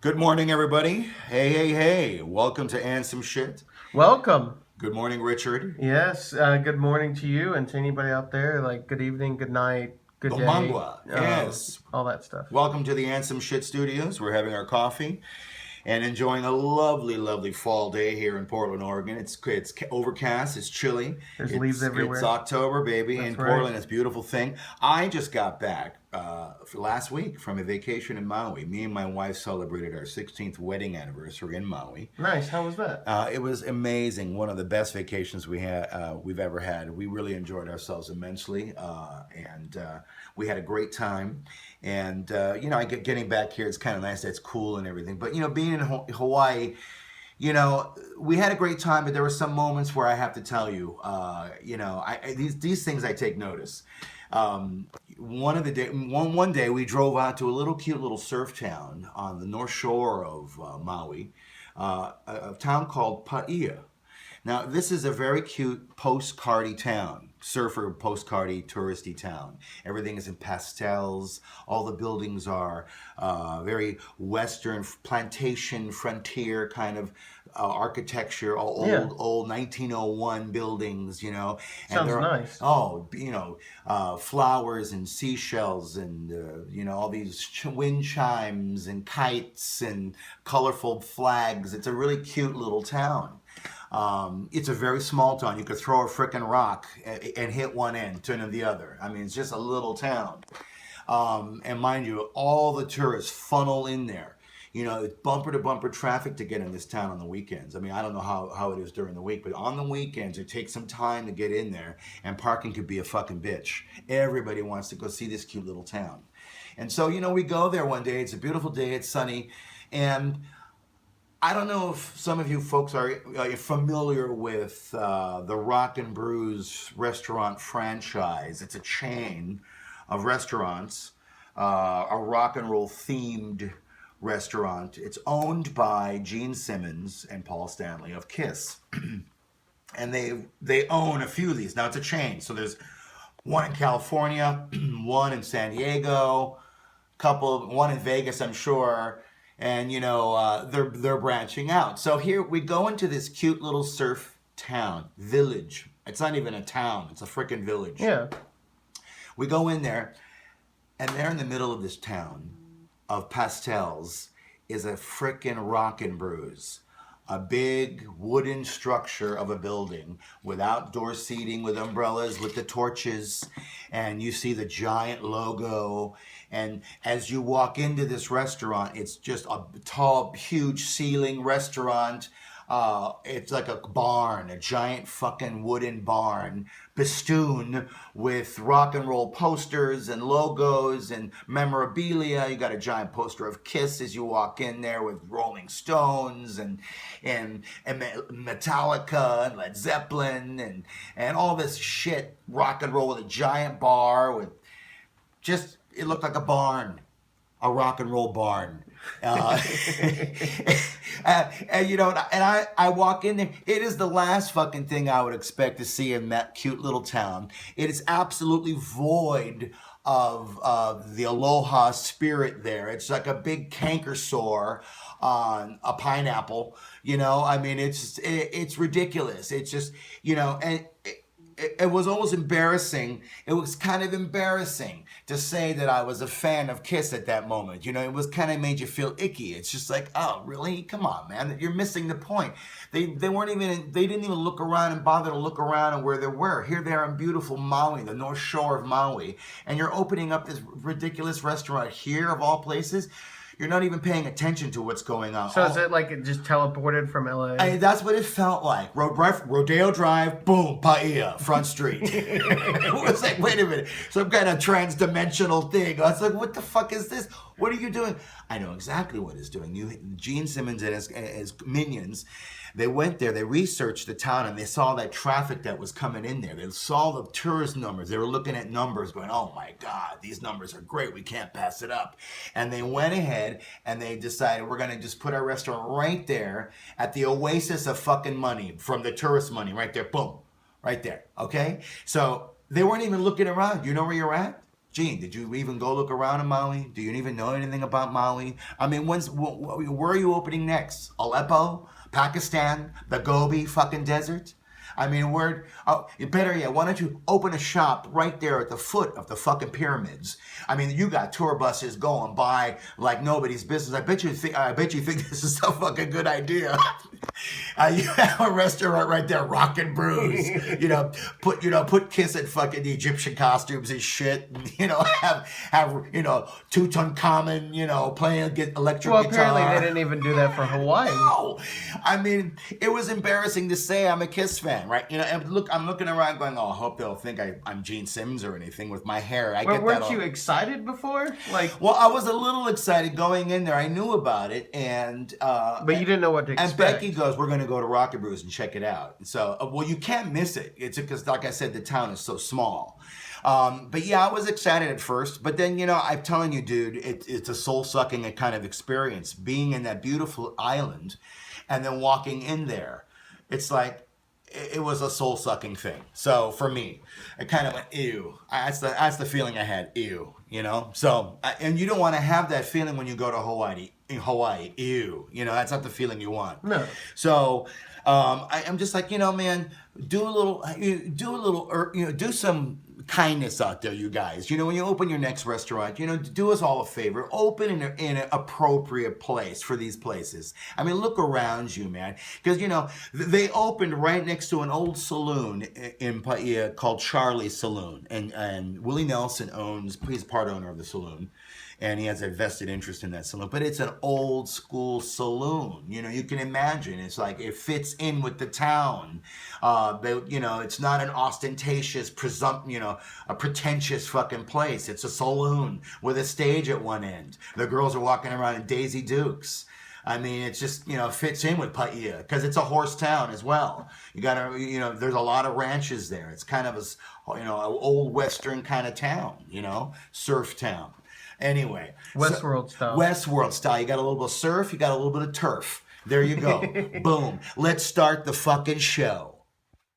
Good morning, everybody. Hey, hey, hey. Welcome to And Some Shit. Welcome. Good morning, Richard. Yes, good morning to you and to anybody out there. Like, good evening, good night, good day, Bomangwa. Yes. all that stuff. Welcome to the And Some Shit Studios. We're having our coffee and enjoying a lovely, lovely fall day here in Portland, Oregon. It's overcast. It's chilly. There's leaves It's everywhere. October, baby, in That's right. Portland. It's a beautiful thing. I just got back for last week from a vacation in Maui. Me and my wife celebrated our 16th wedding anniversary in Maui. Nice. How was that? It was amazing. One of the best vacations we've ever had. We really enjoyed ourselves immensely, and we had a great time. And getting back here, it's kind of nice that it's cool and everything. But being in Hawaii, we had a great time. But there were some moments where I have to tell you, these things I take notice. One day we drove out to a little cute little surf town on the north shore of Maui, a town called Paia. Now, this is a very cute postcardy town, surfer postcardy touristy town. Everything is in pastels. All the buildings are very Western plantation frontier kind of architecture, all Yeah, old 1901 buildings, and sounds they're nice. flowers and seashells and all these wind chimes and kites and colorful flags. It's a really cute little town. It's a very small town. You could throw a frickin' rock and hit one end, turn to the other. I mean, it's just a little town. And mind you, all the tourists funnel in there. It's bumper to bumper traffic to get in this town on the weekends. I mean, I don't know how it is during the week, but on the weekends, it takes some time to get in there, and parking could be a fucking bitch. Everybody wants to go see this cute little town. And so, we go there one day. It's a beautiful day. It's sunny. And I don't know if some of you folks are familiar with the Rock and Brews restaurant franchise. It's a chain of restaurants, a rock and roll themed restaurant. It's owned by Gene Simmons and Paul Stanley of Kiss, and they own a few of these. Now it's a chain, so there's one in California, one in San Diego, one in Vegas, I'm sure, and they're branching out. So here we go into this cute little surf town village. It's not even a town; it's a freaking village. Yeah, We go in there, and there in the middle of this town of pastels is a frickin' rockin' brews. A big wooden structure of a building with outdoor seating, with umbrellas, with the torches, and you see the giant logo. And as you walk into this restaurant, it's just a tall, huge ceiling restaurant. It's like a barn, a giant fucking wooden barn, festooned with rock and roll posters and logos and memorabilia. You got a giant poster of Kiss as you walk in there with Rolling Stones and Metallica and Led Zeppelin and all this shit rock and roll with a giant bar with just it looked like a barn, a rock and roll barn. Uh, and I walk in there. It is the last fucking thing I would expect to see in that cute little town. It is absolutely void of the aloha spirit there. It's like a big canker sore on a pineapple. I mean, it's ridiculous. It's just and. It was almost embarrassing. It was kind of embarrassing to say that I was a fan of Kiss at that moment. It was kind of made you feel icky. It's just like, oh, really? Come on, man. You're missing the point. They didn't even look around and bother to look around and where they were. Here they are in beautiful Maui, the North Shore of Maui, and you're opening up this ridiculous restaurant here of all places. You're not even paying attention to what's going on. so is it like it just teleported from LA? That's what it felt like. Rodeo Drive, boom, Paia, front street. It was like, wait a minute, some kind of trans-dimensional thing. I was like, what the fuck is this? What are you doing? I know exactly what it's doing. Gene Simmons and his minions, they went there, they researched the town, and they saw that traffic that was coming in there. They saw the tourist numbers. They were looking at numbers going, oh my God, these numbers are great. We can't pass it up. And they went ahead and they decided we're going to just put our restaurant right there at the oasis of fucking money from the tourist money right there. Boom. Right there. Okay? So they weren't even looking around. You know where you're at? Gene, did you even go look around in Mali? Do you even know anything about Mali? I mean, where are you opening next? Aleppo? Pakistan? The Gobi fucking desert? I mean, better yet, why don't you open a shop right there at the foot of the fucking pyramids? I mean, you got tour buses going by like nobody's business. I bet you think this is a fucking good idea. You have a restaurant right there, Rock and Brews. Put Kiss in fucking the Egyptian costumes and shit. And, have Tutankhamun, playing electric guitar. Well, apparently they didn't even do that for Hawaii. No, I mean, it was embarrassing to say I'm a Kiss fan, right? And I'm looking around going, oh, I hope they'll think I'm Gene Simmons or anything with my hair. Weren't you excited before? Well, I was a little excited going in there. I knew about it, but you didn't know what to expect. And Becky goes, we're going to go to Rock and Brews and check it out. So, well, you can't miss it. It's because, like I said, the town is so small. But yeah, I was excited at first, but then, I'm telling you, dude, it's a soul-sucking kind of experience being in that beautiful island and then walking in there. It's like, it was a soul-sucking thing. So for me, I kind of went, ew. That's the feeling I had, ew, So, and you don't want to have that feeling when you go to Hawaii, ew. That's not the feeling you want. No. So, I'm just like, man, do some kindness out there, you guys. When you open your next restaurant, do us all a favor. Open in an appropriate place for these places. I mean, look around you, man. Because, they opened right next to an old saloon in Paia called Charlie's Saloon. And Willie Nelson he's part owner of the saloon. And he has a vested interest in that saloon. But it's an old school saloon. You can imagine. It's like it fits in with the town. It's not an ostentatious, a pretentious fucking place. It's a saloon with a stage at one end. The girls are walking around in Daisy Dukes. I mean, it's just, fits in with Paia because it's a horse town as well. You gotta, there's a lot of ranches there. It's kind of an old Western kind of town, surf town. Anyway. Westworld style. Westworld style. You got a little bit of surf, you got a little bit of turf. There you go. Boom. Let's start the fucking show.